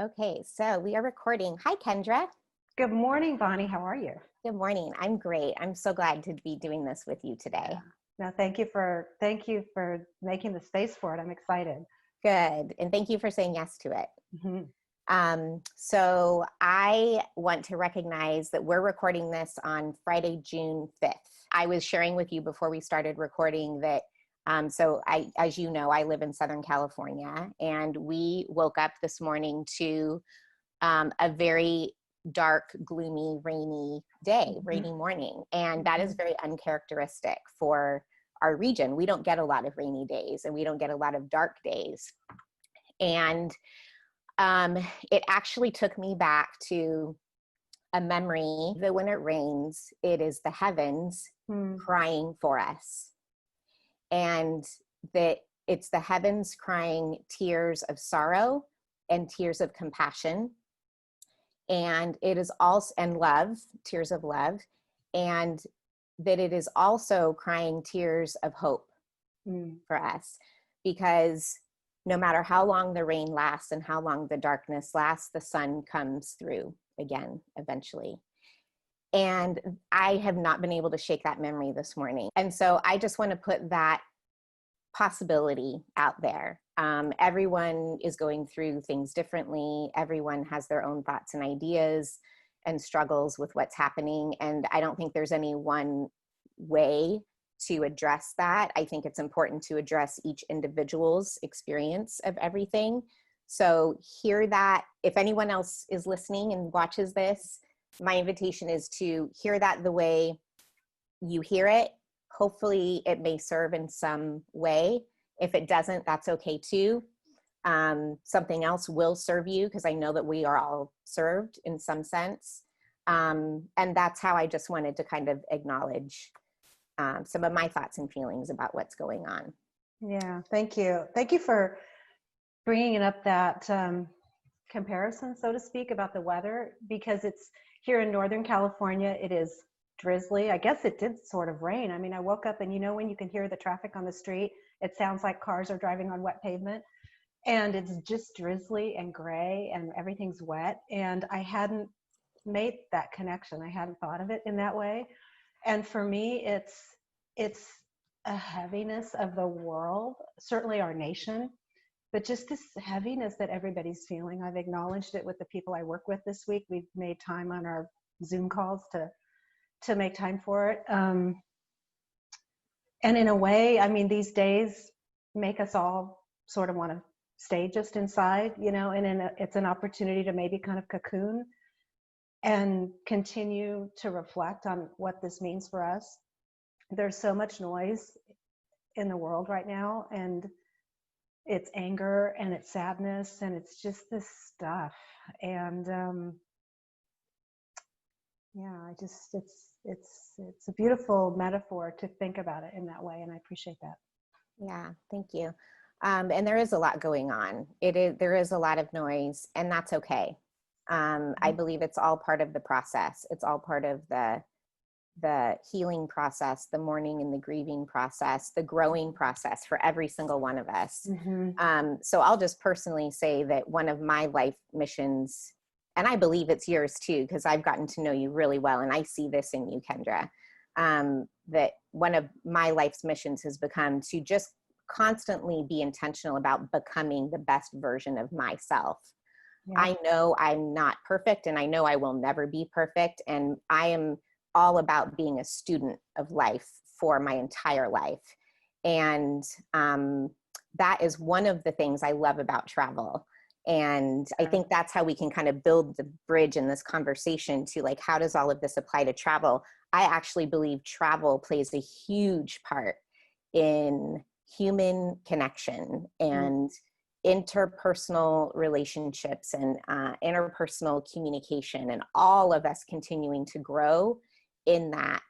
Okay, so we are recording. Hi, Kendra. Good morning, Bonnie. How are you? Good morning. I'm great. I'm so glad to be doing this with you today. Yeah. No, thank you for making the space for it. I'm excited. Good. And thank you for saying yes to it. Mm-hmm. So I want to recognize that we're recording this on Friday, June 5th. I was sharing with you before we started recording that as you know, I live in Southern California, and we woke up this morning to a very dark, gloomy, rainy day, rainy morning. And that is very uncharacteristic for our region. We don't get a lot of rainy days, and we don't get a lot of dark days. And it actually took me back to a memory that when it rains, it is the heavens crying for us. And that it's the heavens crying tears of sorrow and tears of compassion. And it is also, and love, tears of love, and that it is also crying tears of hope for us, because no matter how long the rain lasts and how long the darkness lasts, the sun comes through again eventually. And I have not been able to shake that memory this morning. And so I just want to put that possibility out there. Everyone is going through things differently. Everyone has their own thoughts and ideas and struggles with what's happening. And I don't think there's any one way to address that. I think it's important to address each individual's experience of everything. So hear that. If anyone else is listening and watches this, my invitation is to hear that the way you hear it. Hopefully it may serve in some way. If it doesn't, that's okay too. Something else will serve you, because I know that we are all served in some sense. And that's how I just wanted to kind of acknowledge some of my thoughts and feelings about what's going on. Yeah, thank you. Thank you for bringing up that comparison, so to speak, about the weather, because it's here in Northern California, it is drizzly. I guess it did sort of rain. I mean, I woke up and when you can hear the traffic on the street, it sounds like cars are driving on wet pavement, and it's just drizzly and gray and everything's wet. And I hadn't made that connection. I hadn't thought of it in that way. And for me, it's a heaviness of the world, certainly our nation, but just this heaviness that everybody's feeling. I've acknowledged it with the people I work with this week. We've made time on our Zoom calls to make time for it. And in a way, I mean, these days make us all sort of want to stay just inside, and it's an opportunity to maybe kind of cocoon and continue to reflect on what this means for us. There's so much noise in the world right now, and it's anger and it's sadness and it's just this stuff. And it's a beautiful metaphor to think about it in that way, and I appreciate that. Yeah, thank you. And there is a lot going on. There is a lot of noise, and that's okay. I believe it's all part of the process. It's all part of the healing process, the mourning and the grieving process, the growing process for every single one of us. So I'll just personally say that one of my life missions, and I believe it's yours too, because I've gotten to know you really well, and I see this in you, Kendra, that one of my life's missions has become to just constantly be intentional about becoming the best version of myself. Yeah. I know I'm not perfect, and I know I will never be perfect, and I am all about being a student of life for my entire life. And that is one of the things I love about travel. And I think that's how we can kind of build the bridge in this conversation to, like, how does all of this apply to travel? I actually believe travel plays a huge part in human connection and interpersonal relationships and interpersonal communication, and all of us continuing to grow in that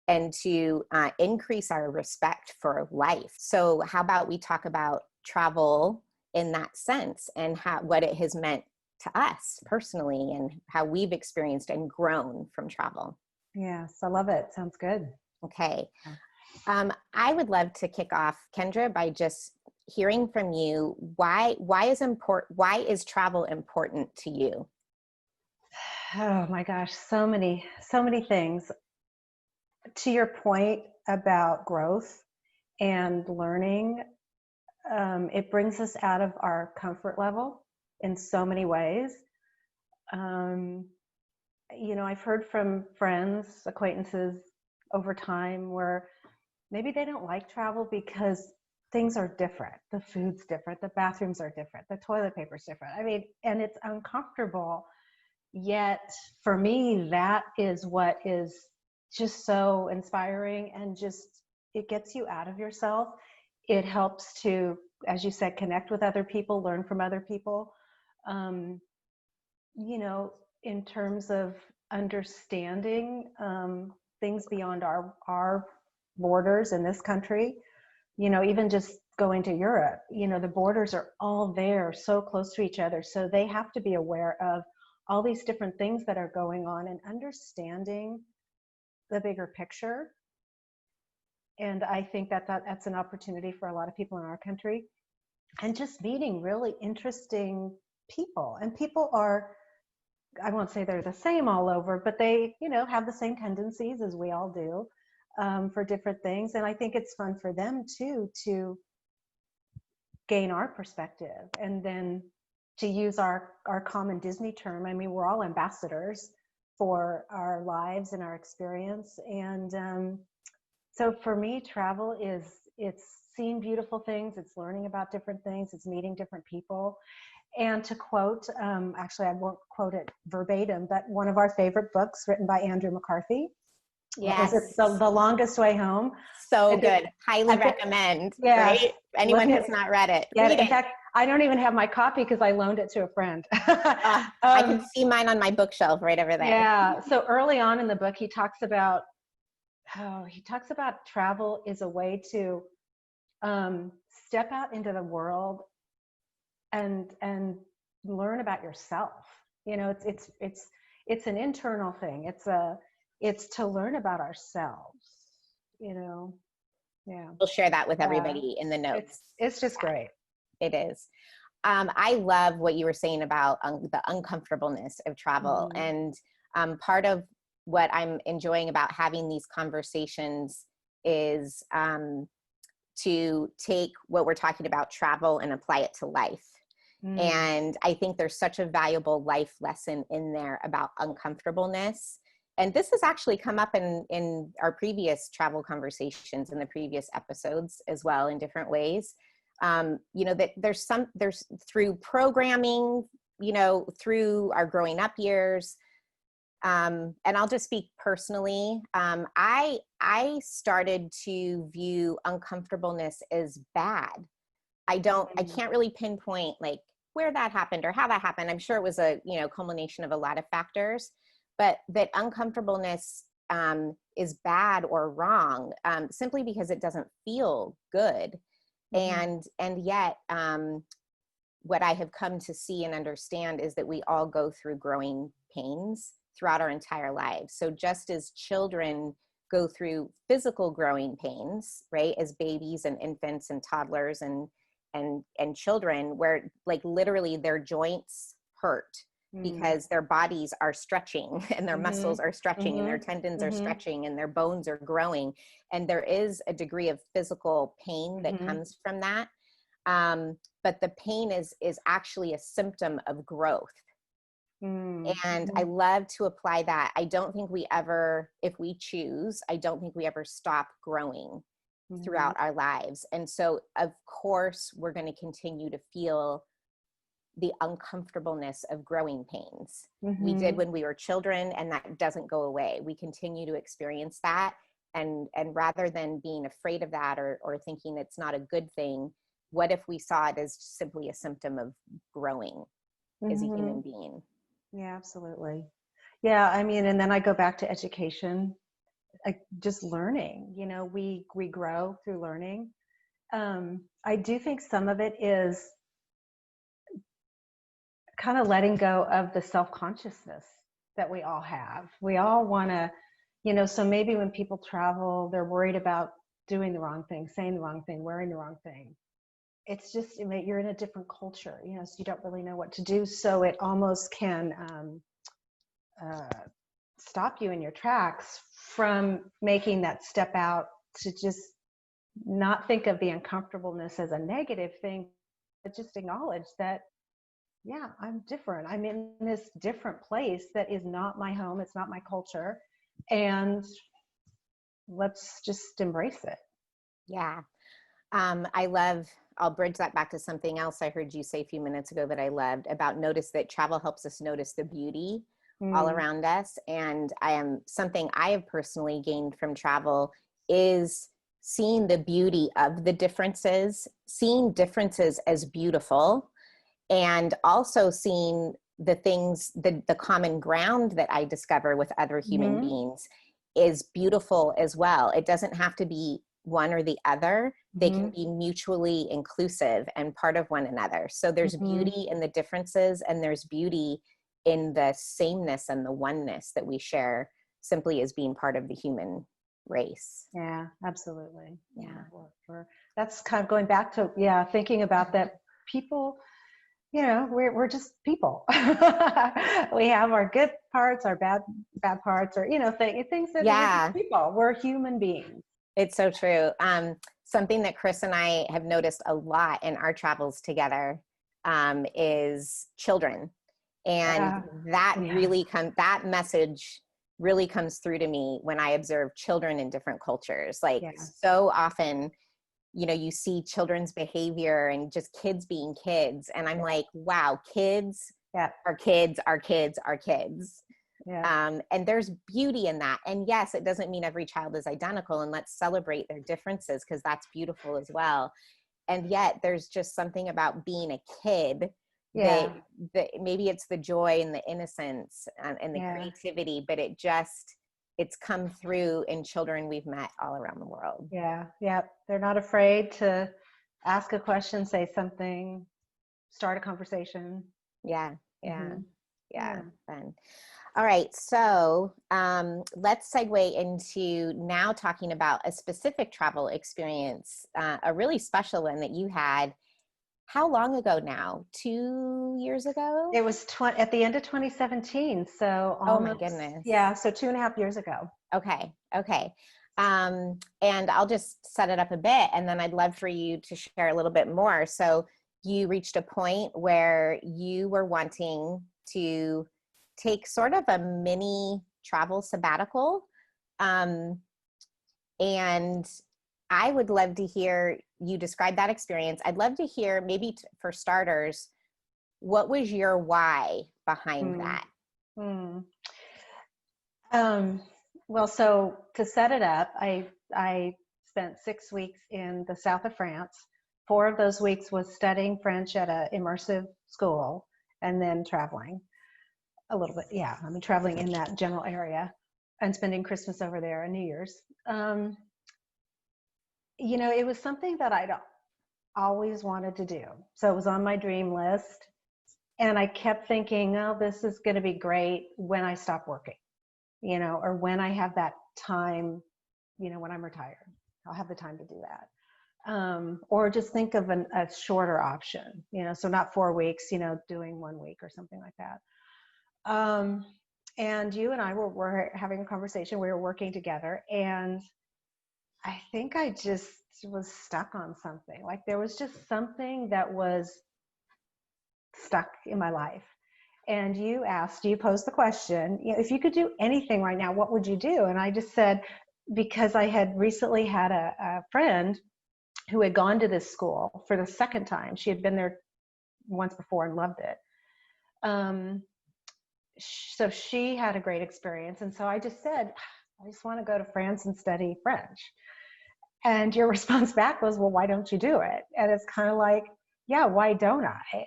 and to increase our respect for life. So how about we talk about travel in that sense, and what it has meant to us personally, and how we've experienced and grown from travel. Yes, I love it. Sounds good. Okay. I would love to kick off, Kendra, by just hearing from you, why is travel important to you? Oh my gosh, so many things. To your point about growth and learning, it brings us out of our comfort level in so many ways. I've heard from friends, acquaintances over time where maybe they don't like travel because things are different. The food's different, the bathrooms are different, the toilet paper's different. I mean, and it's uncomfortable. Yet for me, that is what is just so inspiring, and just, it gets you out of yourself. It helps to, as you said, connect with other people, learn from other people. In terms of understanding things beyond our borders in this country, even just going to Europe, the borders are all there so close to each other. So they have to be aware of all these different things that are going on and understanding the bigger picture. And I think that's an opportunity for a lot of people in our country, and just meeting really interesting people. And people are, I won't say they're the same all over, but they, have the same tendencies as we all do for different things. And I think it's fun for them too, to gain our perspective, and then to use our common Disney term. I mean, we're all ambassadors for our lives and our experience. And so for me, travel it's seeing beautiful things, it's learning about different things, it's meeting different people. And to quote, actually, I won't quote it verbatim, but one of our favorite books written by Andrew McCarthy. Yes. Is it the Longest Way Home? So good. Highly recommend. Yeah. Right? Anyone who's not read it. Yeah. Read In it. fact, I don't even have my copy because I loaned it to a friend. I can see mine on my bookshelf right over there. Yeah. So early on in the book, he talks about travel is a way to step out into the world and learn about yourself. It's an internal thing. It's to learn about ourselves. Yeah. We'll share that with everybody in the notes. It's just great. It is. I love what you were saying about the uncomfortableness of travel. Mm-hmm. And part of what I'm enjoying about having these conversations is to take what we're talking about, travel, and apply it to life. And I think there's such a valuable life lesson in there about uncomfortableness. And this has actually come up in our previous travel conversations in the previous episodes as well, in different ways. That there's through programming, through our growing up years. And I'll just speak personally. I started to view uncomfortableness as bad. I can't really pinpoint like where that happened or how that happened. I'm sure it was a, culmination of a lot of factors, but that uncomfortableness is bad or wrong simply because it doesn't feel good. And yet what I have come to see and understand is that we all go through growing pains throughout our entire lives. So just as children go through physical growing pains, right, as babies and infants and toddlers and children, where like literally their joints hurt because their bodies are stretching and their muscles are stretching and their tendons are stretching and their bones are growing. And there is a degree of physical pain that comes from that. But the pain is actually a symptom of growth. And I love to apply that. I don't think we ever, if we choose, I don't think we ever stop growing throughout our lives. And so of course we're going to continue to feel the uncomfortableness of growing pains. We did when we were children, and that doesn't go away. We continue to experience that. And rather than being afraid of that or thinking it's not a good thing, what if we saw it as simply a symptom of growing as a human being? Yeah, absolutely. Yeah. I mean, and then I go back to education, just learning, we grow through learning. I do think some of it is kind of letting go of the self-consciousness that we all have. We all want to, so maybe when people travel, they're worried about doing the wrong thing, saying the wrong thing, wearing the wrong thing. it's just, you're in a different culture, so you don't really know what to do. So it almost can stop you in your tracks from making that step out to just not think of the uncomfortableness as a negative thing, but just acknowledge that, yeah, I'm different. I'm in this different place that is not my home. It's not my culture. And let's just embrace it. Yeah. I'll bridge that back to something else I heard you say a few minutes ago that I loved about notice that travel helps us notice the beauty all around us. And something I have personally gained from travel is seeing the beauty of the differences, seeing differences as beautiful, and also seeing the things, the common ground that I discover with other human beings is beautiful as well. It doesn't have to be one or the other. They can be mutually inclusive and part of one another. So there's beauty in the differences, and there's beauty in the sameness and the oneness that we share simply as being part of the human race. Yeah, absolutely. Yeah. That's kind of going back to, thinking about that people, we're just people. We have our good parts, our bad parts, or, things that we're just people. We're human beings. It's so true. Something that Chris and I have noticed a lot in our travels together is children. And that message really comes through to me when I observe children in different cultures. Like so often, you see children's behavior and just kids being kids. And I'm like, wow, kids are kids, are kids, are kids. Yeah. And there's beauty in that. And yes, it doesn't mean every child is identical, and let's celebrate their differences because that's beautiful as well. And yet there's just something about being a kid that maybe it's the joy and the innocence and the creativity, but it's come through in children we've met all around the world. Yeah. They're not afraid to ask a question, say something, start a conversation. Yeah. Fun. All right, so let's segue into now talking about a specific travel experience, a really special one that you had. How long ago now? 2 years ago? It was at the end of 2017. So almost, oh my goodness. Yeah, so 2.5 years ago. Okay. And I'll just set it up a bit, and then I'd love for you to share a little bit more. So you reached a point where you were wanting to take sort of a mini travel sabbatical. And I would love to hear you describe that experience. I'd love to hear, maybe for starters, what was your why behind that? Well, so to set it up, I spent 6 weeks in the south of France. 4 of those weeks was studying French at an immersive school, and then traveling a little bit. Yeah, I mean, traveling in that general area and spending Christmas over there and New Year's. It was something that I'd always wanted to do. So it was on my dream list. And I kept thinking, oh, this is going to be great when I stop working, or when I have that time, when I'm retired, I'll have the time to do that. Or just think of a shorter option, so not 4 weeks, doing 1 week or something like that. And you and I were having a conversation. We were working together, and I think I just was stuck on something. Like there was just something that was stuck in my life. And you posed the question, if you could do anything right now, what would you do? And I just said, because I had recently had a friend who had gone to this school for the second time. She had been there once before and loved it. So she had a great experience. And so I just said, I just want to go to France and study French. And your response back was, well, why don't you do it? And it's kind of like, yeah, why don't I?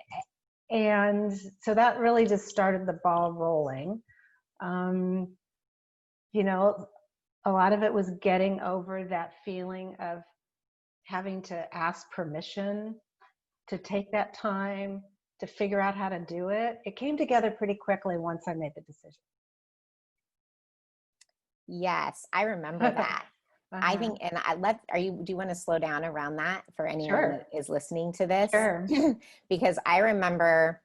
And so that really just started the ball rolling. A lot of it was getting over that feeling of having to ask permission to take that time to figure out how to do it. It came together pretty quickly once I made the decision. Yes, I remember that. I think, and do you want to slow down around that for anyone Sure. that is listening to this? Sure. Because I remember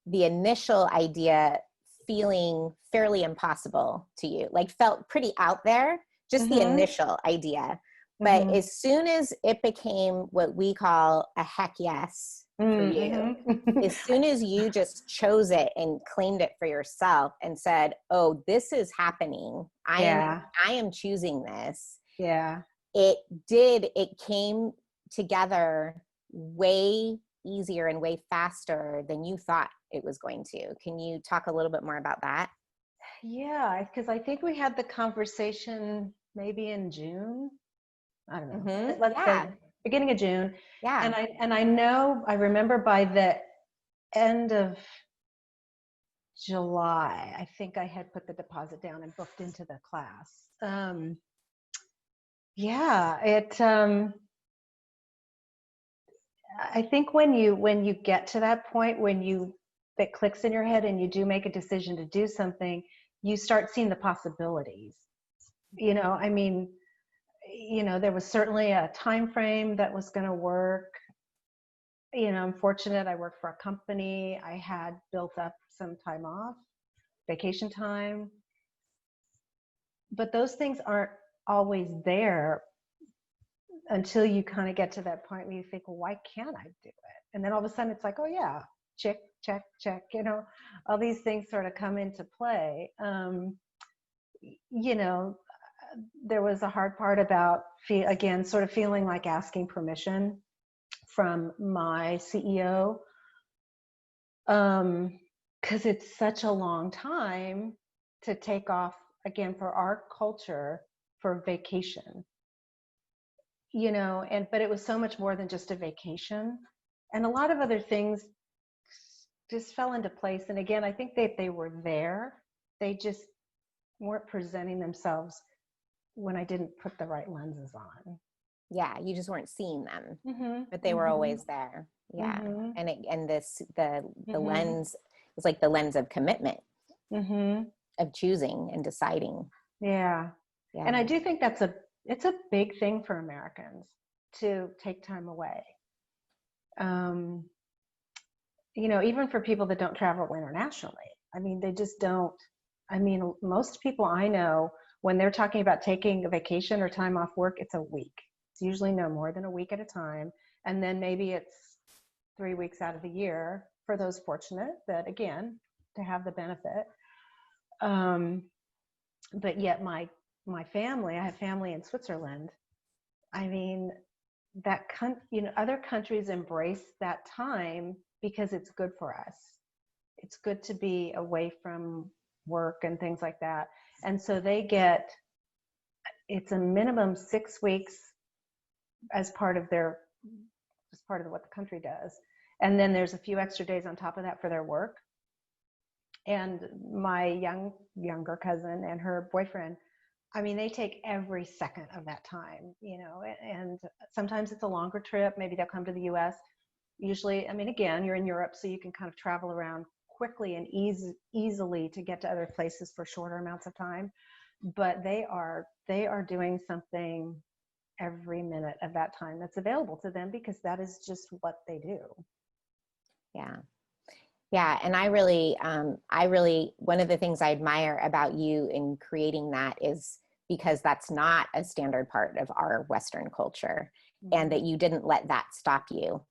the initial idea feeling fairly impossible to you, like felt pretty out there, just the initial idea. But as soon as it became what we call a heck yes for you, as soon as you just chose it and claimed it for yourself and said, oh, this is happening, I am choosing this. Yeah. It came together way easier and way faster than you thought it was going to. Can you talk a little bit more about that? Yeah, because I think we had the conversation maybe in June. I don't know. Let's say beginning of June. Yeah. And I remember by the end of July, I think I had put the deposit down and booked into the class. I think when you get to that point, that clicks in your head and you do make a decision to do something, you start seeing the possibilities. I mean, there was certainly a time frame that was going to work. I'm fortunate. I worked for a company. I had built up some time off, vacation time. But those things aren't always there until you kind of get to that point where you think, well, why can't I do it? And then all of a sudden it's like, oh yeah, check, check, check. All these things sort of come into play. There was a hard part about, again, sort of feeling like asking permission from my CEO, because it's such a long time to take off, again, for our culture, for vacation, but it was so much more than just a vacation, and a lot of other things just fell into place. And again, I think that they were there, they just weren't presenting themselves when I didn't put the right lenses on. Yeah, you just weren't seeing them, but they were always there. Yeah, and the lens is like the lens of commitment, of choosing and deciding. Yeah, and I do think it's a big thing for Americans to take time away. Even for people that don't travel internationally. I mean, they just don't. I mean, most people I know, when they're talking about taking a vacation or time off work, it's a week. It's usually no more than a week at a time. And then maybe it's 3 weeks out of the year for those fortunate that, again, to have the benefit. But yet my family, I have family in Switzerland. I mean, other countries embrace that time because it's good for us. It's good to be away from work and things like that. And so it's a minimum 6 weeks as part of what the country does. And then there's a few extra days on top of that for their work. And my younger cousin and her boyfriend, I mean, they take every second of that time, and sometimes it's a longer trip. Maybe they'll come to the US. Usually, I mean, again, you're in Europe, so you can kind of travel around quickly and easily to get to other places for shorter amounts of time. But they are doing something every minute of that time that's available to them, because that is just what they do. Yeah. And I really, one of the things I admire about you in creating that is because that's not a standard part of our Western culture, and that you didn't let that stop you.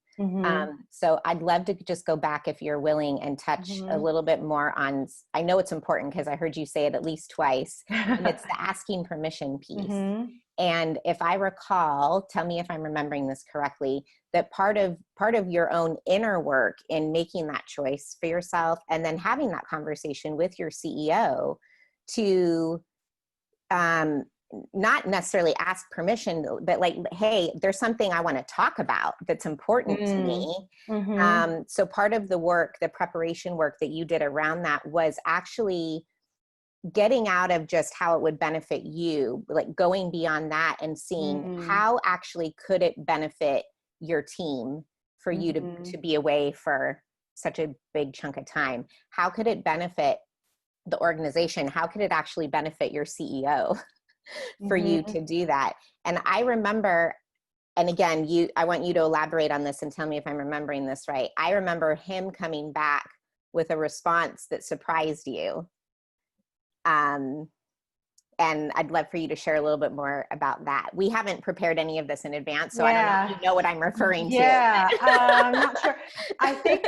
So I'd love to just go back, if you're willing, and touch a little bit more on, I know it's important because I heard you say it at least twice, and it's the asking permission piece. And if I recall, tell me if I'm remembering this correctly, that part of your own inner work in making that choice for yourself, and then having that conversation with your CEO to not necessarily ask permission, but like, hey, there's something I want to talk about that's important to me. So part of the work, the preparation work that you did around that, was actually getting out of just how it would benefit you, like going beyond that and seeing how actually could it benefit your team for you to be away for such a big chunk of time. How could it benefit the organization? How could it actually benefit your CEO? for you to do that. And I remember, and again, I want you to elaborate on this and tell me if I'm remembering this right. I remember him coming back with a response that surprised you. And I'd love for you to share a little bit more about that. We haven't prepared any of this in advance, so I don't know if you know what I'm referring to. Yeah, I'm not sure. I think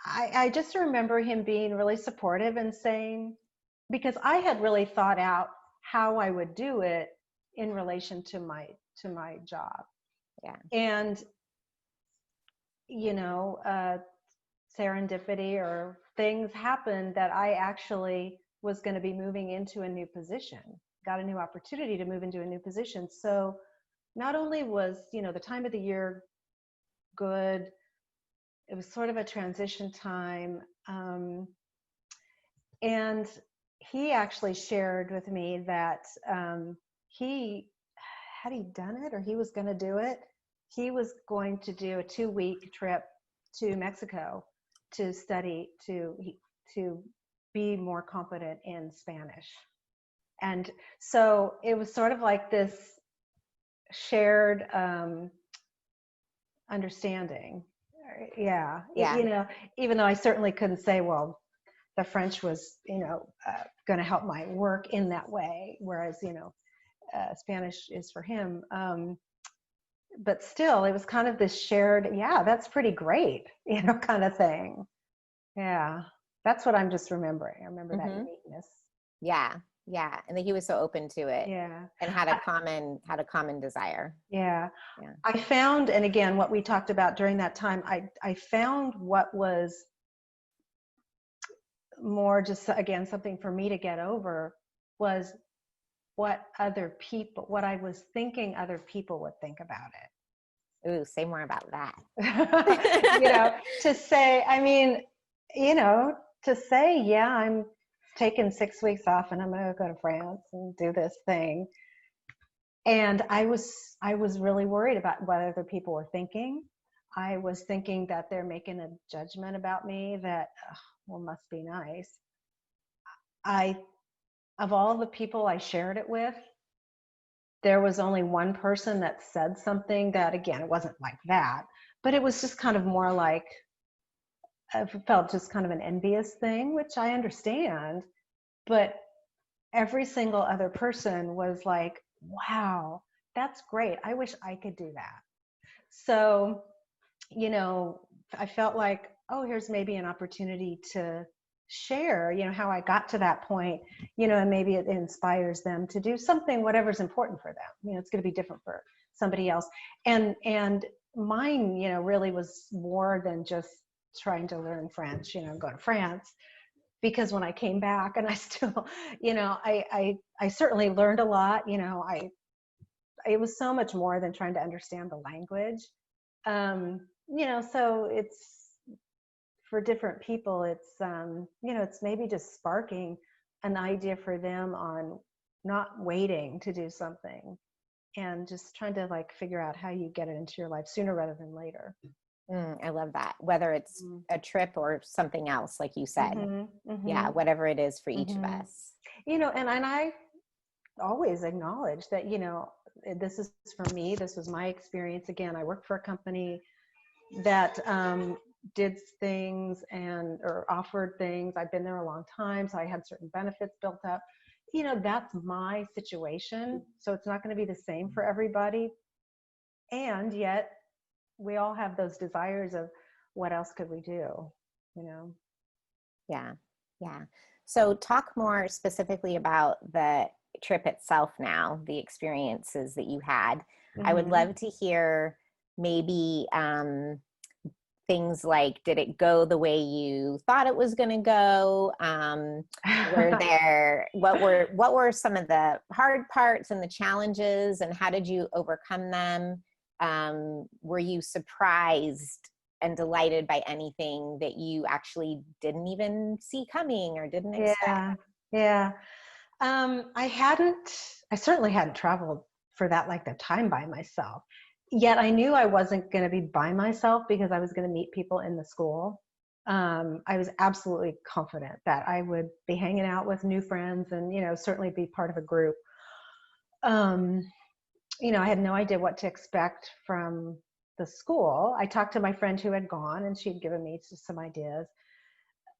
I just remember him being really supportive and saying, because I had really thought out how I would do it in relation to my job. Yeah. And, serendipity or things happened that I actually was going to be moving into a new position, got a new opportunity to move into a new position. So not only was, the time of the year good, it was sort of a transition time. And he actually shared with me that had he done it or he was going to do it, he was going to do a 2-week trip to Mexico to study, to be more competent in Spanish. And so it was sort of like this shared understanding. Yeah. Even though I certainly couldn't say, well, the French was, going to help my work in that way, whereas, Spanish is for him. But still, it was kind of this shared, yeah, that's pretty great, kind of thing. Yeah, that's what I'm just remembering. I remember that uniqueness. Yeah, and that he was so open to it. Yeah, and had a common desire. Yeah, I found, and again, what we talked about during that time, I found what was more just, again, something for me to get over was what I was thinking other people would think about it. Ooh, say more about that. To say, to say, yeah, I'm taking 6 weeks off and I'm going to go to France and do this thing. And I was really worried about what other people were thinking. I was thinking that they're making a judgment about me that, must be nice. Of all the people I shared it with, there was only one person that said something that, again, it wasn't like that, but it was just kind of more like, I felt just kind of an envious thing, which I understand, but every single other person was like, wow, that's great. I wish I could do that. So, I felt like, here's maybe an opportunity to share, how I got to that point, and maybe it inspires them to do something, whatever's important for them. It's going to be different for somebody else. And mine, really was more than just trying to learn French, go to France. Because when I came back, and I still, I certainly learned a lot, it was so much more than trying to understand the language. So it's, for different people, it's, it's maybe just sparking an idea for them on not waiting to do something and just trying to figure out how you get it into your life sooner rather than later. I love that. Whether it's a trip or something else, like you said, yeah, whatever it is for each of us. And I always acknowledge that, this is for me, this was my experience. Again, I worked for a company that did things or offered things. I've been there a long time, so I had certain benefits built up. That's my situation, so it's not going to be the same for everybody. And yet, we all have those desires of what else could we do, Yeah. So talk more specifically about the trip itself now, the experiences that you had. I would love to hear maybe things like, did it go the way you thought it was going to go? What were some of the hard parts and the challenges, and how did you overcome them? Were you surprised and delighted by anything that you actually didn't even see coming or didn't expect? Yeah. I certainly hadn't traveled for that length of time by myself. Yet I knew I wasn't going to be by myself because I was going to meet people in the school. I was absolutely confident that I would be hanging out with new friends and, certainly be part of a group. I had no idea what to expect from the school. I talked to my friend who had gone, and she had given me just some ideas.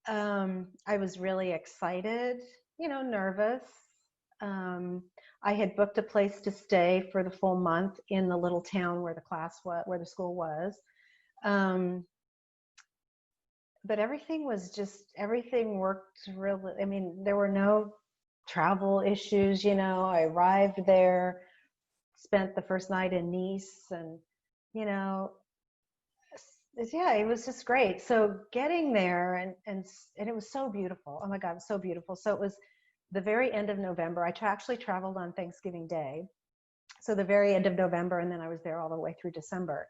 I was really excited, nervous. I had booked a place to stay for the full month in the little town where the school was. But everything worked really. I mean, there were no travel issues. I arrived there, spent the first night in Nice, and yeah, it was just great. So getting there, and it was so beautiful. Oh my God, it was so beautiful. So it was the very end of November. I actually traveled on Thanksgiving Day. So the very end of November, and then I was there all the way through December.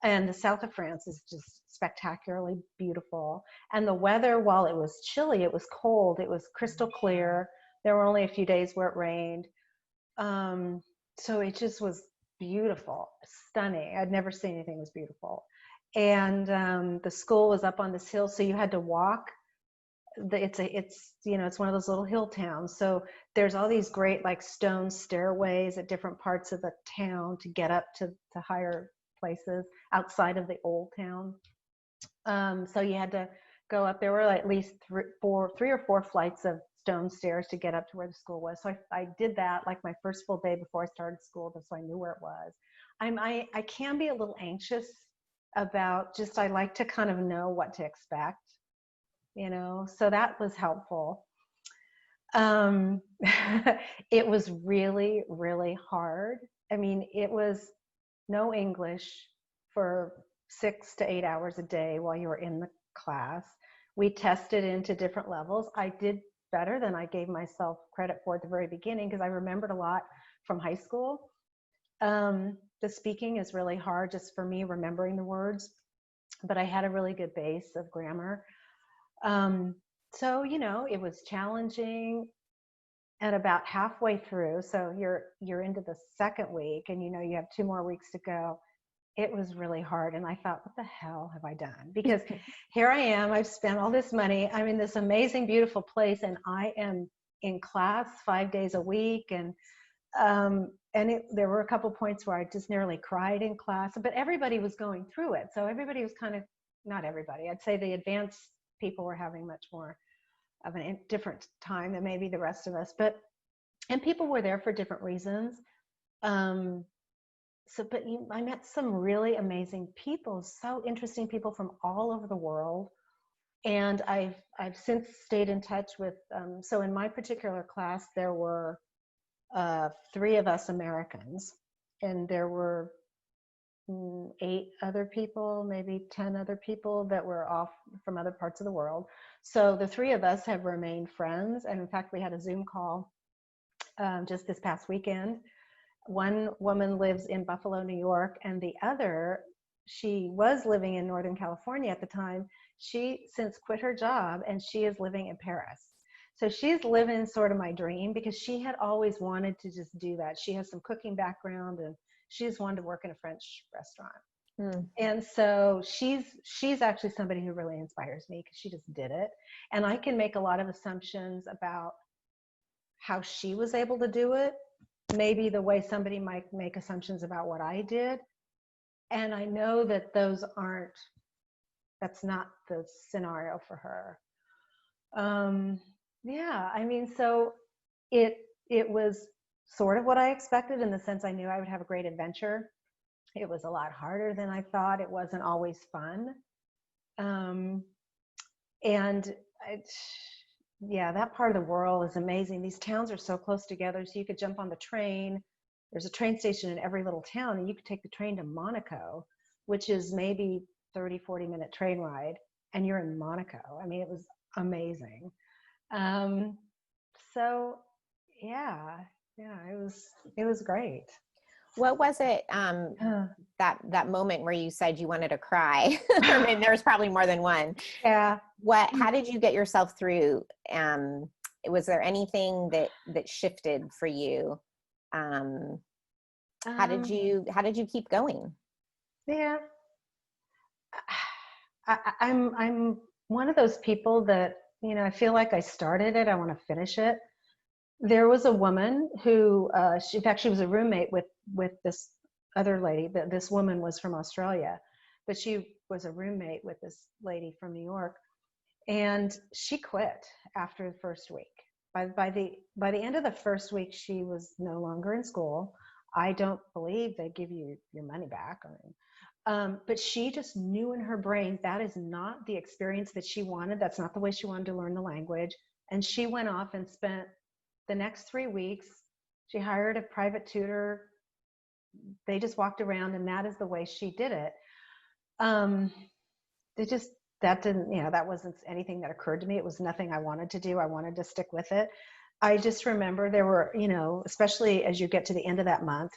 And the south of France is just spectacularly beautiful. And the weather, while it was chilly, it was cold, it was crystal clear. There were only a few days where it rained. So it just was beautiful, stunning. I'd never seen anything as beautiful. And the school was up on this hill, so you had to walk. It's one of those little hill towns. So there's all these great like stone stairways at different parts of the town to get up to higher places outside of the old town. So you had to go up. There were at least three or four flights of stone stairs to get up to where the school was. So I did that like my first full day before I started school, just so I knew where it was. I can be a little anxious about I like to kind of know what to expect, so that was helpful. It was really, really hard. I mean, it was no English for 6 to 8 hours a day while you were in the class. We tested into different levels. I did better than I gave myself credit for at the very beginning because I remembered a lot from high school. The speaking is really hard just for me, remembering the words, but I had a really good base of grammar. So, it was challenging. And about halfway through, so you're into the second week, and you have 2 more weeks to go. It was really hard, and I thought, what the hell have I done? Because here I am, I've spent all this money, I'm in this amazing, beautiful place, and I am in class 5 days a week, and there were a couple points where I just nearly cried in class, but everybody was going through it, so everybody was kind of, not everybody, I'd say the advanced people were having much more of a different time than maybe the rest of us, and people were there for different reasons. I met some really amazing people, so interesting people from all over the world. And I've since stayed in touch with, so in my particular class, there were 3 of us Americans, and there were 8 other people, maybe 10 other people that were off from other parts of the world. So the 3 of us have remained friends. And in fact, we had a Zoom call just this past weekend. One woman lives in Buffalo, New York, and the other, she was living in Northern California at the time. She since quit her job, and she is living in Paris. So she's living sort of my dream, because she had always wanted to just do that. She has some cooking background, and she just wanted to work in a French restaurant. And so she's actually somebody who really inspires me, because she just did it. And I can make a lot of assumptions about how she was able to do it, maybe the way somebody might make assumptions about what I did. And I know that that's not the scenario for her. Yeah, I mean, so it was sort of what I expected, in the sense I knew I would have a great adventure. It was a lot harder than I thought. It wasn't always fun. Yeah, that part of the world is amazing. These towns are so close together, so you could jump on the train. There's a train station in every little town, and you could take the train to Monaco, which is maybe 30, 40-minute train ride, and you're in Monaco. I mean, it was amazing. So yeah, it was great. What was it, that moment where you said you wanted to cry? I mean, there's probably more than one. Yeah. How did you get yourself through? Was there anything that shifted for you? How did you keep going? Yeah. I'm one of those people that, I feel like I started it, I want to finish it. There was a woman who, in fact, she was a roommate with this other lady. This woman was from Australia, but she was a roommate with this lady from New York, and she quit after the first week. By the end of the first week, she was no longer in school. I don't believe they give you your money back, but she just knew in her brain that is not the experience that she wanted. That's not the way she wanted to learn the language, and she went off and spent the next 3 weeks. She hired a private tutor. They just walked around, and that is the way she did it. That didn't, that wasn't anything that occurred to me. It was nothing I wanted to do. I wanted to stick with it. I just remember there were, especially as you get to the end of that month,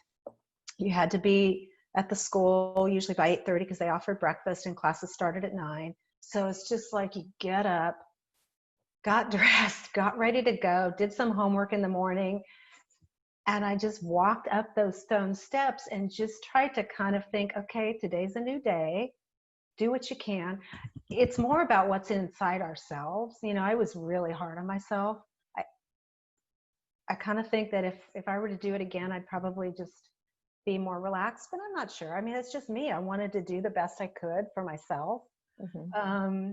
you had to be at the school usually by 8:30 because they offered breakfast and classes started at 9. So it's just like you get up, got dressed, got ready to go, did some homework in the morning, and I just walked up those stone steps and just tried to kind of think, okay, today's a new day. Do what you can. It's more about what's inside ourselves. I was really hard on myself. I kind of think that if I were to do it again, I'd probably just be more relaxed, but I'm not sure. I mean, it's just me. I wanted to do the best I could for myself. Mm-hmm.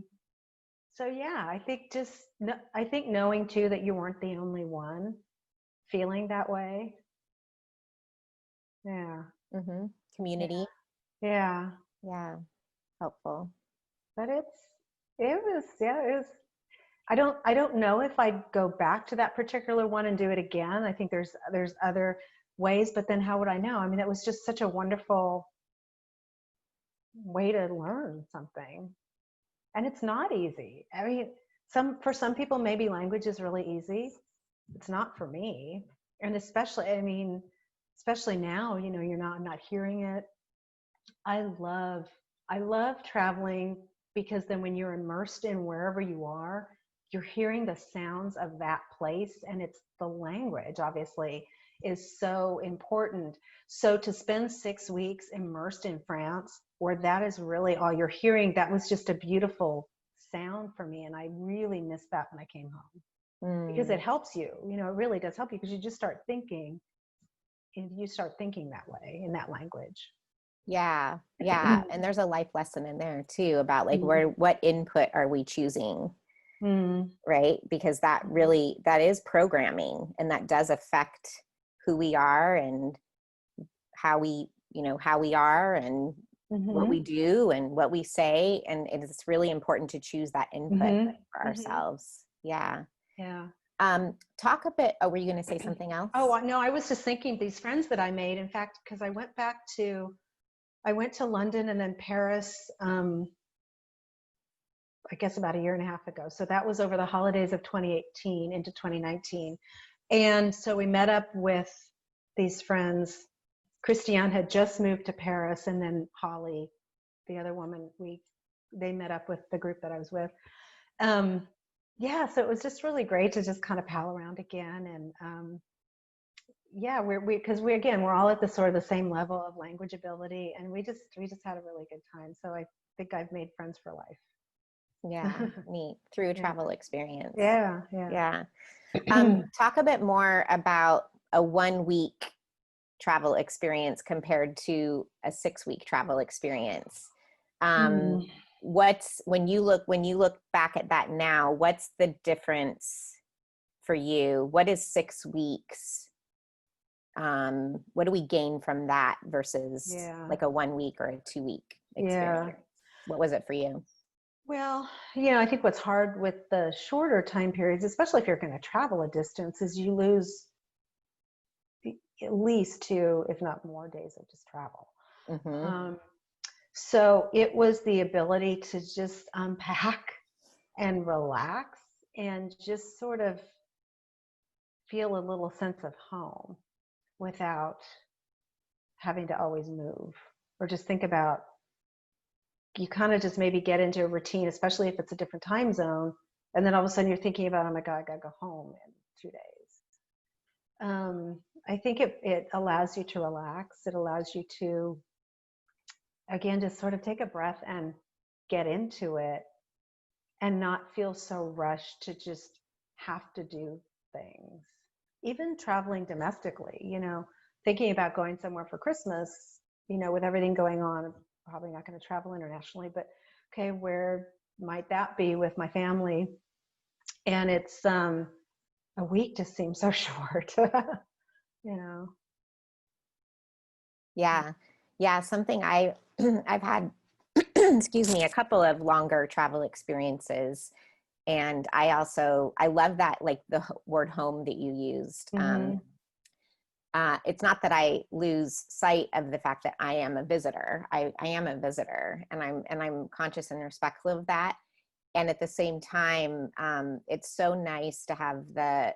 So yeah, I think knowing too that you weren't the only one feeling that way. Yeah. Mm-hmm. Community. Yeah. Yeah. Helpful. But it was. I don't know if I'd go back to that particular one and do it again. I think there's other ways, but then how would I know? I mean, it was just such a wonderful way to learn something. And it's not easy. I mean, for some people, maybe language is really easy. It's not for me. And especially now, I'm not hearing it. I love traveling because then when you're immersed in wherever you are, you're hearing the sounds of that place, and it's the language, obviously, is so important. So to spend 6 weeks immersed in France, where that is really all you're hearing, that was just a beautiful sound for me. And I really missed that when I came home, because it helps you, it really does help you, because you just start thinking, and you start thinking that way in that language. Yeah. And there's a life lesson in there too about like what input are we choosing? Right? Because that is programming, and that does affect who we are and how we are and what we do and what we say. And it's really important to choose that input for ourselves. Yeah. Talk a bit. Oh, were you going to say something else? Oh, no, I was just thinking these friends that I made, in fact, because I went to London and then Paris, I guess about a year and a half ago. So that was over the holidays of 2018 into 2019. And so we met up with these friends. Christiane had just moved to Paris, and then Holly, the other woman, they met up with the group that I was with. So it was just really great to just kind of pal around again. And because we're all at the sort of the same level of language ability, and we just had a really good time. So I think I've made friends for life. Yeah, neat. Through a travel experience. Yeah. Talk a bit more about a 1 week travel experience compared to a 6 week travel experience. When you look back at that now, what's the difference for you? What is 6 weeks? What do we gain from that versus like a 1 week or a 2 week experience? What was it for you? Well, I think what's hard with the shorter time periods, especially if you're going to travel a distance, is you lose at least 2, if not more, days of just travel. So it was the ability to just unpack and relax and just sort of feel a little sense of home without having to always move, or just think about, you kind of just maybe get into a routine, especially if it's a different time zone. And then all of a sudden you're thinking about, oh my God, I got to go home in 2 days. I think it allows you to relax. It allows you to, again, just sort of take a breath and get into it and not feel so rushed to just have to do things. even traveling domestically, thinking about going somewhere for Christmas, with everything going on, I'm probably not going to travel internationally, but okay, where might that be with my family? And it's a week just seems so short, you know. Yeah. Yeah. Something I've had, excuse me, a couple of longer travel experiences. And I love that, like the word home that you used. Mm-hmm. It's not that I lose sight of the fact that I am a visitor. I am a visitor, and I'm conscious and respectful of that. And at the same time, it's so nice to have the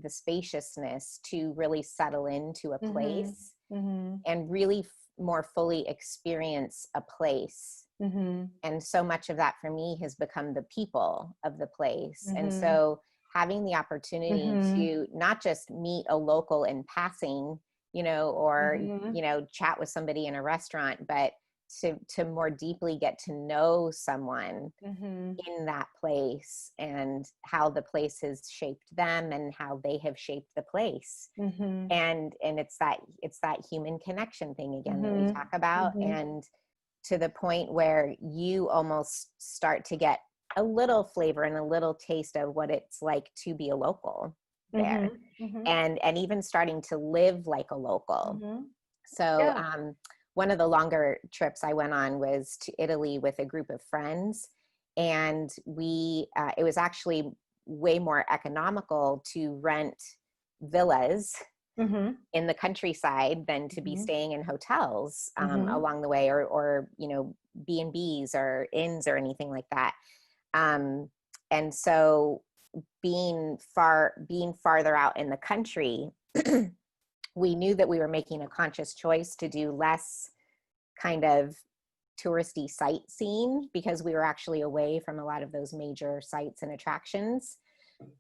spaciousness to really settle into a place Mm-hmm. and really more fully experience a place. Mm-hmm. And so much of that for me has become the people of the place. And Mm-hmm. so having the opportunity Mm-hmm. to not just meet a local in passing, or, Mm-hmm. chat with somebody in a restaurant, but to more deeply get to know someone Mm-hmm. in that place and how the place has shaped them and how they have shaped the place. Mm-hmm. And it's that human connection thing again that we Mm-hmm. talk about. Mm-hmm. And to the point where you almost start to get a little flavor and a little taste of what it's like to be a local there, Mm-hmm. and even starting to live like a local. Mm-hmm. So Yeah. one of the longer trips I went on was to Italy with a group of friends, and it was actually way more economical to rent villas Mm-hmm. in the countryside than to be Mm-hmm. staying in hotels Mm-hmm. along the way, or B&Bs or inns or anything like that. And so being farther out in the country, we knew that we were making a conscious choice to do less kind of touristy sightseeing because we were actually away from a lot of those major sites and attractions.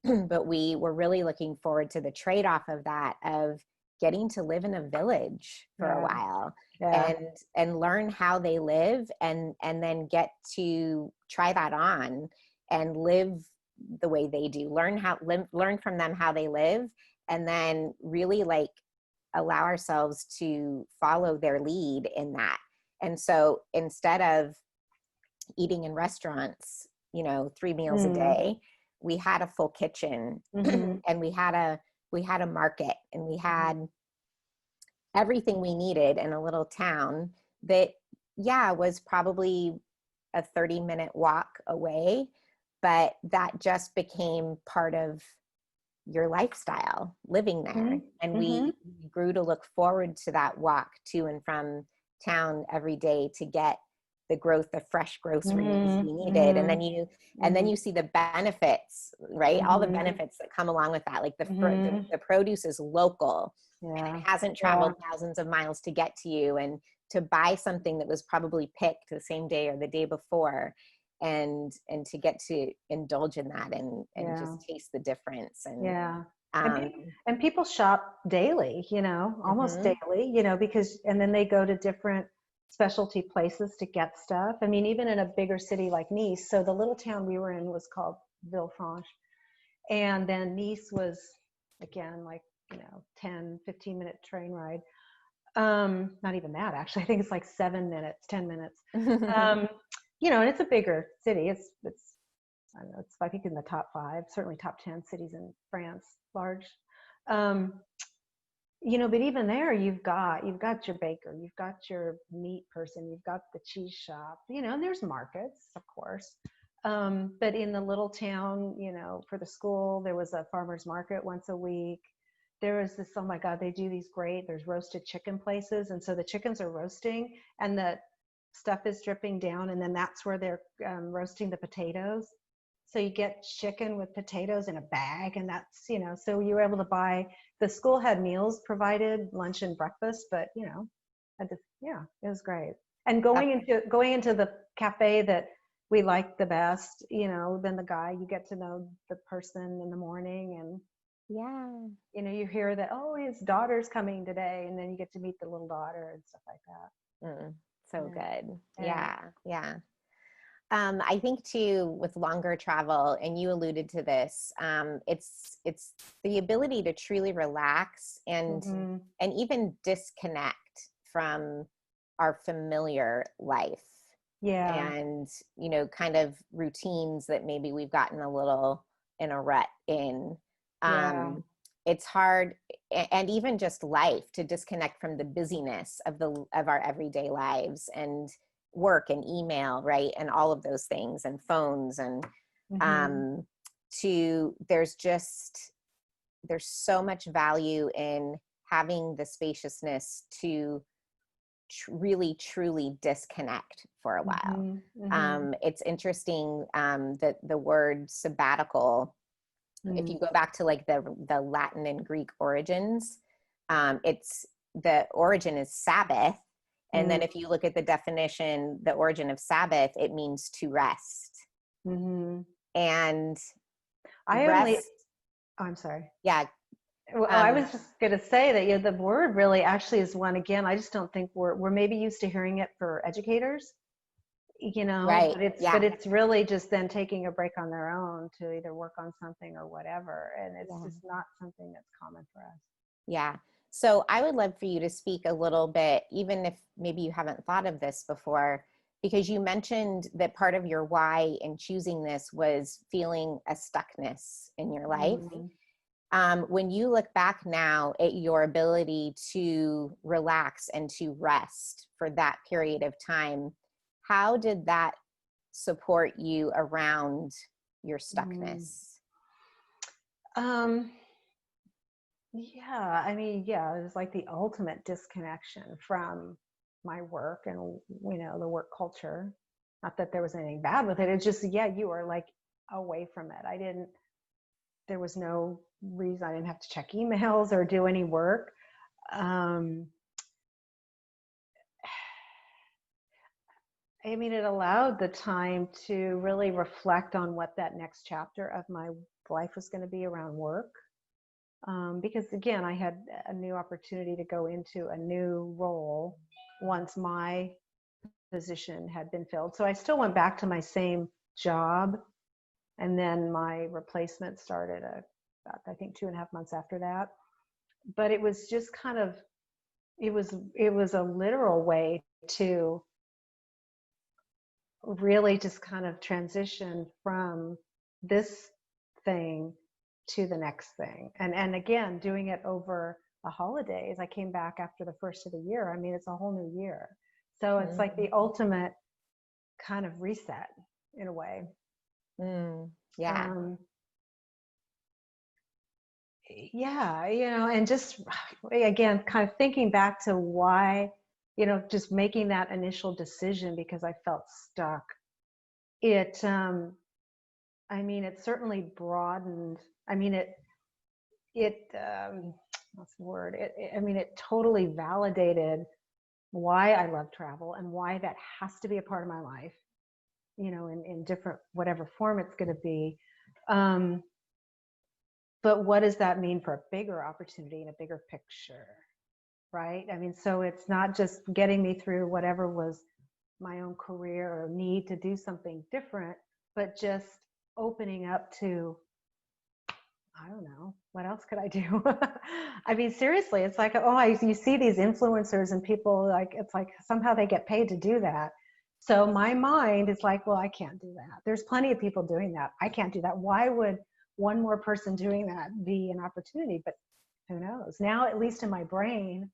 But we were really looking forward to the trade-off of that, of getting to live in a village for a Yeah. while Yeah. and learn how they live, and then get to try that on and live the way they do, learn from them how they live, and then really like allow ourselves to follow their lead in that. And so instead of eating in restaurants, 3 meals a Mm. day, we had a full kitchen. Mm-hmm. And we had a market, and we had everything we needed in a little town that, yeah, was probably a 30-minute walk away, but that just became part of your lifestyle living there. And Mm-hmm. we grew to look forward to that walk to and from town every day to get the fresh groceries we needed. And Mm-hmm. then you Mm-hmm. see the benefits, right? All the Mm-hmm. benefits that come along with that. Like Mm-hmm. the produce is local, and it Yeah. hasn't Yeah. traveled thousands of miles to get to you, and to buy something that was probably picked the same day or the day before, and to get to indulge in that and Yeah. just taste the difference. And Yeah. And um pe- and people shop daily, almost mhm, daily, because and then they go to different specialty places to get stuff. I mean, even in a bigger city like Nice. So the little town we were in was called Villefranche. And then Nice was again like, 10, 15-minute train ride. Not even that actually. I think it's like 7 minutes, 10 minutes. Um, and it's a bigger city. It's I don't know, it's I think in the top 5, certainly top 10 cities in France, large. Um, but even there you've got your baker, you've got your meat person, you've got the cheese shop, and there's markets, of course. But in the little town, for the school, there was a farmer's market once a week. There was this, oh my God, they do these there's roasted chicken places. And so the chickens are roasting and the stuff is dripping down. And then that's where they're roasting the potatoes. So you get chicken with potatoes in a bag, and that's, so you were able to buy, the school had meals provided, lunch and breakfast, but, yeah, it was great. And going into the cafe that we liked the best, then the guy, you get to know the person in the morning, and, yeah. you hear that, oh, his daughter's coming today, and then you get to meet the little daughter and stuff like that. So Yeah. good. Yeah. Yeah. I think too, with longer travel, and you alluded to this, it's the ability to truly relax Mm-hmm. and even disconnect from our familiar life Yeah. and, you know, kind of routines that maybe we've gotten a little in a rut in. Yeah. It's hard, and even just life, to disconnect from the busyness of our everyday lives and work and email, right, and all of those things, and phones, and Mm-hmm. um there's so much value in having the spaciousness to really truly disconnect for a while. Mm-hmm. Mm-hmm. It's interesting that the word sabbatical, if you go back to like the Latin and Greek origins, it's the origin is Sabbath. And then Mm-hmm. if you look at the definition, the origin of Sabbath, it means to rest. Mm-hmm. And I only, rest, oh, I'm sorry. yeah. Well, I Um, was just going to say that, the word really actually is one, again, I just don't think we're maybe used to hearing it for educators, right. but Yeah. it's really just then taking a break on their own to either work on something or whatever. And it's Yeah. just not something that's common for us. Yeah. So I would love for you to speak a little bit, even if maybe you haven't thought of this before, because you mentioned that part of your why in choosing this was feeling a stuckness in your life. Mm-hmm. When you look back now at your ability to relax and to rest for that period of time, how did that support you around your stuckness? Um, yeah, I mean, yeah, it was like the ultimate disconnection from my work and, the work culture. Not that there was anything bad with it. It's just, yeah, you were like away from it. There was no reason. I didn't have to check emails or do any work. Um, I mean, it allowed the time to really reflect on what that next chapter of my life was going to be around work. Because again, I had a new opportunity to go into a new role once my position had been filled. So I still went back to my same job, and then my replacement started about, I think, 2.5 months after that. But it was just kind of, it was a literal way to really just kind of transition from this thing to the next thing. And again, doing it over the holidays. I came back after the first of the year. I mean, it's a whole new year. So it's like the ultimate kind of reset in a way. Yeah. Um, yeah, and just again, kind of thinking back to why, just making that initial decision because I felt stuck. It, I mean, it certainly broadened. I mean, what's the word? I mean, it totally validated why I love travel and why that has to be a part of my life, in different, whatever form it's going to be. But what does that mean for a bigger opportunity and a bigger picture? Right? I mean, so it's not just getting me through whatever was my own career or need to do something different, but just opening up to, I don't know, what else could I do? I mean, seriously, it's like, you see these influencers and people, like, it's like somehow they get paid to do that. So my mind is like, well, I can't do that. There's plenty of people doing that. I can't do that. Why would one more person doing that be an opportunity? But who knows? Now, at least in my brain,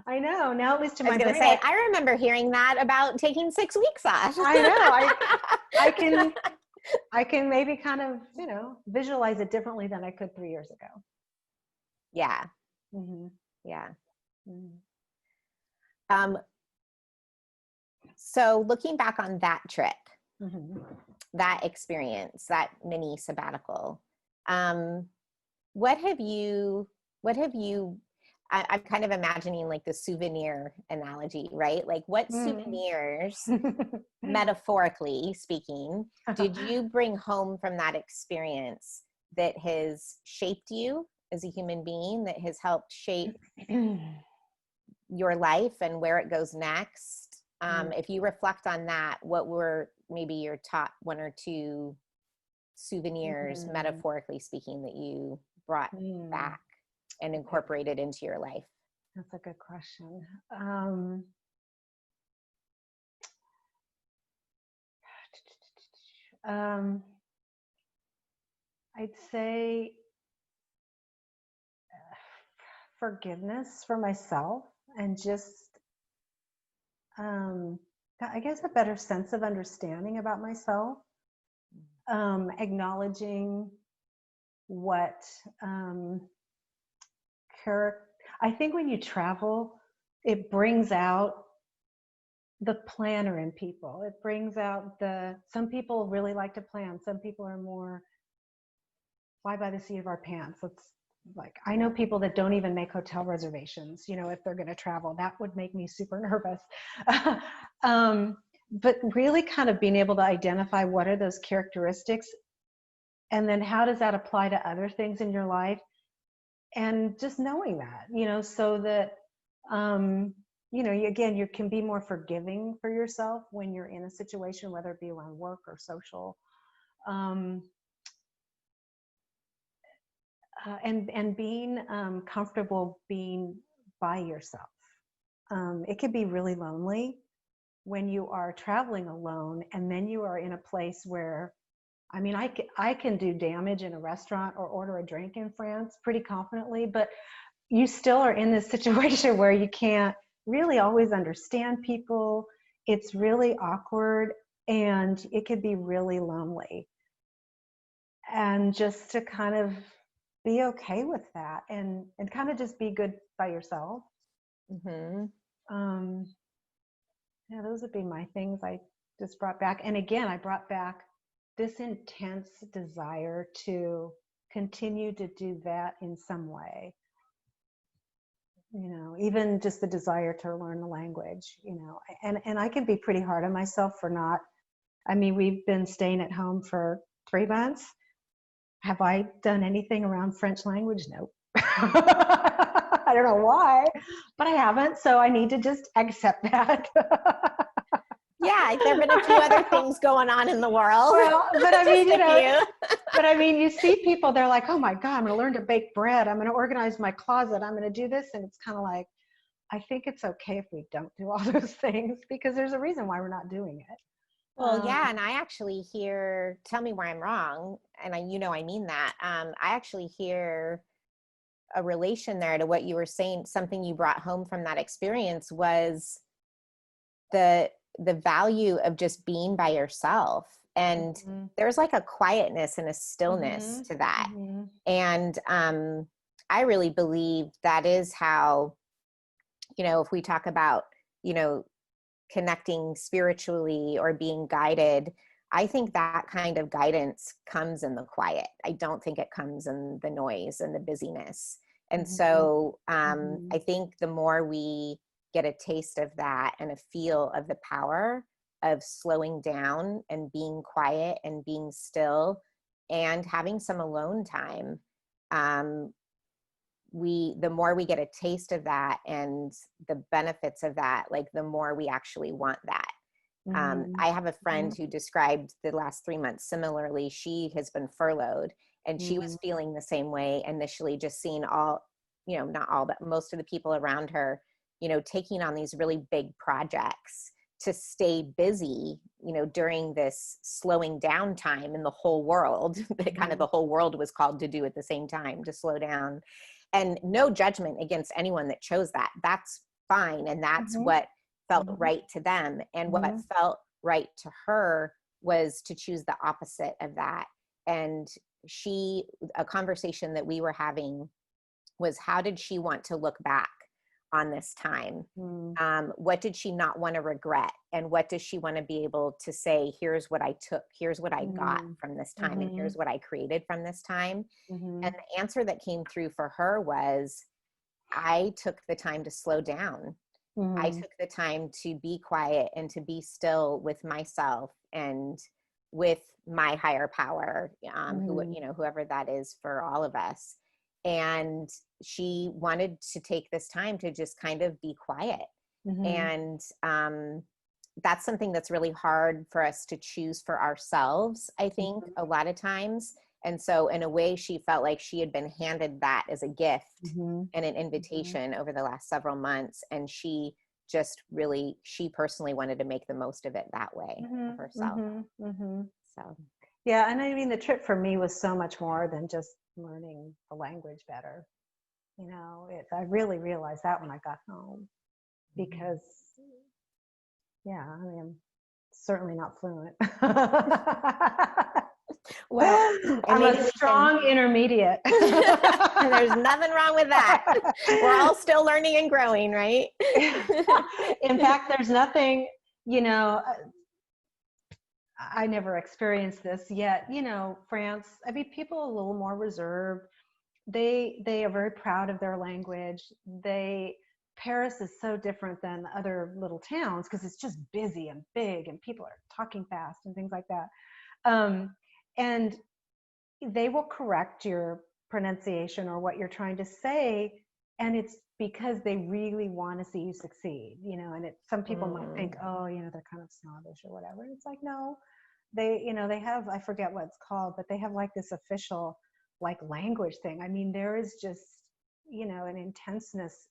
I know. Now, at least in I was my going to brain, say, I remember hearing that about taking 6 weeks off. I know. I can maybe kind of, visualize it differently than I could 3 years ago. Yeah. Mm-hmm. Yeah. Mm-hmm. So looking back on that trip, Mm-hmm. that experience, that mini sabbatical, what have you, I'm kind of imagining like the souvenir analogy, right? Like what souvenirs, metaphorically speaking, did you bring home from that experience that has shaped you as a human being, that has helped shape your life and where it goes next? If you reflect on that, what were maybe your top one or two souvenirs, metaphorically speaking, that you brought back and incorporated into your life? That's a good question. I'd say forgiveness for myself, and just, I guess, a better sense of understanding about myself, acknowledging what I think when you travel, it brings out the planner in people. It brings out some people really like to plan. Some people are more fly by the seat of our pants. I know people that don't even make hotel reservations, if they're going to travel. That would make me super nervous. But really kind of being able to identify what are those characteristics, and then how does that apply to other things in your life? And just knowing that, so that, again, you can be more forgiving for yourself when you're in a situation, whether it be around work or social. And being comfortable being by yourself. It can be really lonely when you are traveling alone, and then you are in a place where, I can do damage in a restaurant or order a drink in France pretty confidently, but you still are in this situation where you can't really always understand people. It's really awkward, and it could be really lonely. And just to kind of be okay with that, and kind of just be good by yourself. Yeah, those would be my things I just brought back. And again, I brought back this intense desire to continue to do that in some way. Even just the desire to learn the language, and I can be pretty hard on myself for not, we've been staying at home for 3 months. Have I done anything around French language? Nope. I don't know why, but I haven't. So I need to just accept that. Yeah, there have been a few other things going on in the world. Well, but you see people, they're like, oh my God, I'm going to learn to bake bread. I'm going to organize my closet. I'm going to do this. And it's kind of like, I think it's okay if we don't do all those things, because there's a reason why we're not doing it. Well, yeah, and I actually hear, tell me where I'm wrong, and I mean that. I actually hear a relation there to what you were saying. Something you brought home from that experience was the value of just being by yourself. And there's like a quietness and a stillness to that. And I really believe that is how, if we talk about, connecting spiritually or being guided, I think that kind of guidance comes in the quiet. I don't think it comes in the noise and the busyness. And so I think the more we get a taste of that and a feel of the power of slowing down and being quiet and being still and having some alone time, the more we get a taste of that and the benefits of that, like the more we actually want that. I have a friend who described the last 3 months similarly. She has been furloughed, and she was feeling the same way initially, just seeing all, not all, but most of the people around her, taking on these really big projects to stay busy, during this slowing down time in the whole world, that kind of the whole world was called to do at the same time, to slow down. And no judgment against anyone that chose that. That's fine. And that's what felt right to them. And what felt right to her was to choose the opposite of that. And a conversation that we were having was, how did she want to look back on this time? What did she not want to regret? And what does she want to be able to say, here's what I took, here's what I got from this time, and here's what I created from this time? And the answer that came through for her was, I took the time to slow down. I took the time to be quiet and to be still with myself and with my higher power, whoever that is for all of us. And she wanted to take this time to just kind of be quiet. And that's something that's really hard for us to choose for ourselves, I think, a lot of times. And so in a way, she felt like she had been handed that as a gift and an invitation over the last several months. And she just really, she personally wanted to make the most of it that way for herself. So, yeah. And I mean, the trip for me was so much more than just learning the language better. You know, I really realized that when I got home, because yeah, I mean, I'm certainly not fluent. well, I'm a strong intermediate. There's nothing wrong with that. We're all still learning and growing, right? In fact, there's nothing, you know, I never experienced this yet. You know, France, I mean, people are a little more reserved. They are very proud of their language. Paris is so different than other little towns because it's just busy and big and people are talking fast and things like that. And they will correct your pronunciation or what you're trying to say, and it's because they really want to see you succeed, you know. And some people might think, oh, you know, they're kind of snobbish or whatever. And it's like, no, they have, I forget what it's called, but they have like this official like language thing. I mean, there is just, you know, an intenseness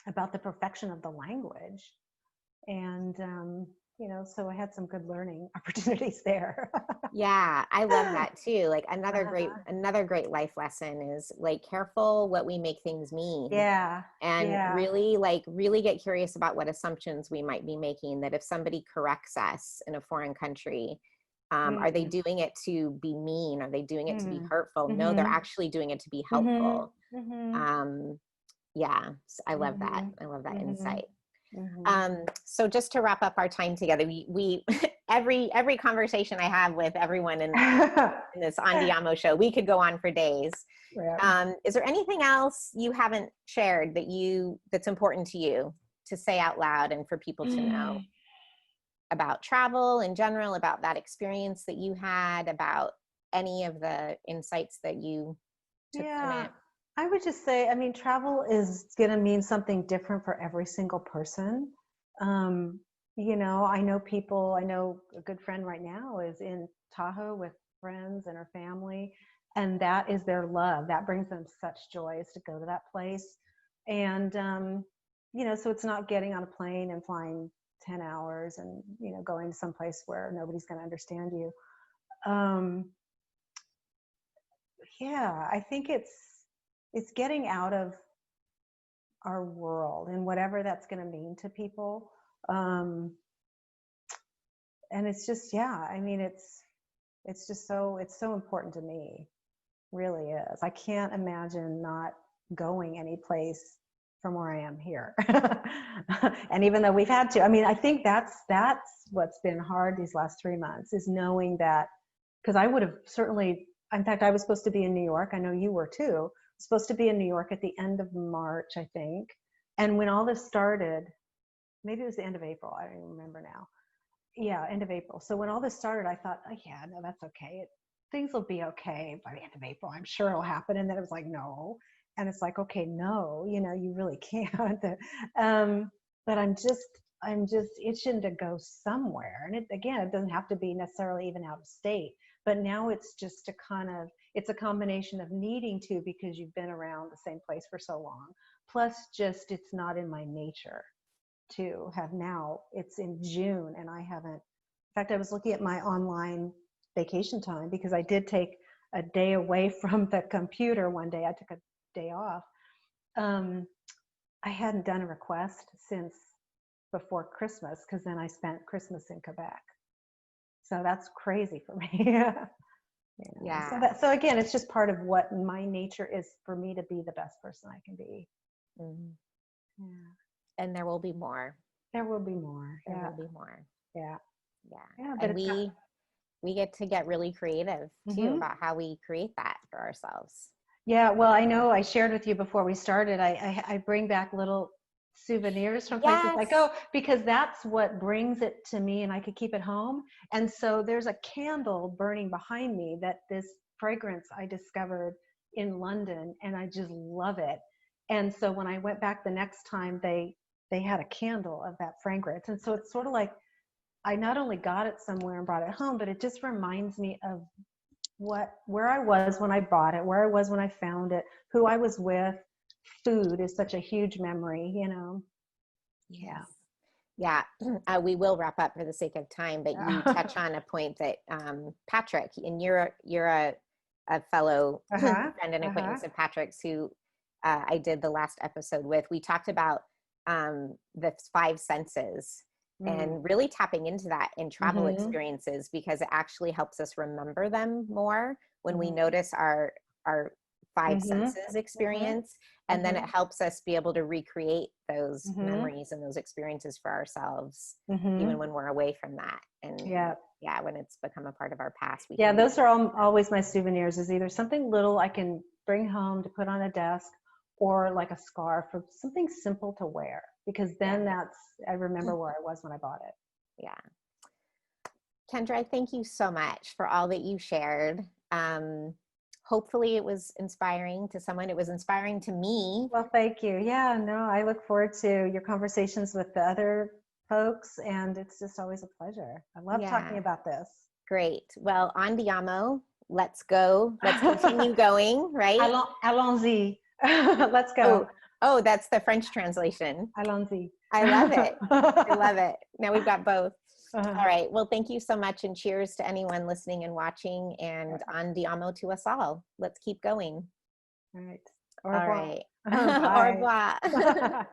about the perfection of the language. And you know, so I had some good learning opportunities there. Yeah, I love that too. Like another great life lesson is like careful what we make things mean. Yeah. And really get curious about what assumptions we might be making, that if somebody corrects us in a foreign country, are they doing it to be mean? Are they doing it to be hurtful? No, they're actually doing it to be helpful. Yeah, I love that. I love that insight. So just to wrap up our time together, we every conversation I have with everyone in this Andiamo show, we could go on for days. Yeah. Is there anything else you haven't shared that's important to you to say out loud and for people to know about travel in general, about that experience that you had, about any of the insights that you took from it? I would just say, I mean, travel is going to mean something different for every single person. You know, I know a good friend right now is in Tahoe with friends and her family, and that is their love. That brings them such joy, is to go to that place. And, you know, so it's not getting on a plane and flying 10 hours and, you know, going to some place where nobody's going to understand you. Yeah, I think it's getting out of our world and whatever that's going to mean to people. And it's just, yeah, I mean, it's so important to me, really is. I can't imagine not going any place from where I am here. And even though we've had to, I mean, I think that's what's been hard these last 3 months, is knowing that, because I would have certainly, in fact, I was supposed to be in New York. I know you were too. Supposed to be in New York at the end of March, I think. And when all this started, maybe it was the end of April, I don't even remember now. Yeah, end of April. So when all this started, I thought, oh yeah, no, that's okay. Things will be okay by the end of April. I'm sure it'll happen. And then it was like, no. And it's like, okay, no, you know, you really can't. But I'm just itching to go somewhere. And it doesn't have to be necessarily even out of state. But now it's just it's a combination of needing to, because you've been around the same place for so long. Plus just, it's not in my nature to have now. It's in June and I haven't. In fact, I was looking at my online vacation time, because I did take a day away from the computer one day. I took a day off. I hadn't done a request since before Christmas, because then I spent Christmas in Quebec. So that's crazy for me. You know? Yeah. So again, it's just part of what my nature is, for me to be the best person I can be. Yeah. And there will be more. There will be more. There will be more. Yeah. Yeah. But we get to get really creative too about how we create that for ourselves. Yeah. Well, I know I shared with you before we started, I bring back little souvenirs from places I go, because that's what brings it to me, and I could keep it home. And so there's a candle burning behind me, that this fragrance I discovered in London, and I just love it. And so when I went back the next time, they they had a candle of that fragrance. And so it's sort of like, I not only got it somewhere and brought it home, but it just reminds me of where I was when I bought it, where I was when I found it, who I was with. Food is such a huge memory, you know. Yeah. Yeah, we will wrap up for the sake of time, but you touch on a point that Patrick, and you're a fellow friend and acquaintance of Patrick's who I did the last episode with. We talked about the 5 senses and really tapping into that in travel experiences, because it actually helps us remember them more when we notice our 5 senses experience. And then it helps us be able to recreate those memories and those experiences for ourselves, even when we're away from that. And when it's become a part of our past. Those are always my souvenirs, is either something little I can bring home to put on a desk, or like a scarf, or something simple to wear, because then I remember where I was when I bought it. Yeah. Kendra, thank you so much for all that you shared. Hopefully it was inspiring to someone. It was inspiring to me. Well, thank you. Yeah, no, I look forward to your conversations with the other folks, and it's just always a pleasure. I love talking about this. Great. Well, andiamo, let's go. Let's continue going, right? Allons-y. Let's go. Oh, that's the French translation. Allons-y. I love it. I love it. Now we've got both. All right. Well, thank you so much, and cheers to anyone listening and watching, and andiamo to us all. Let's keep going. All right. All right. Au revoir.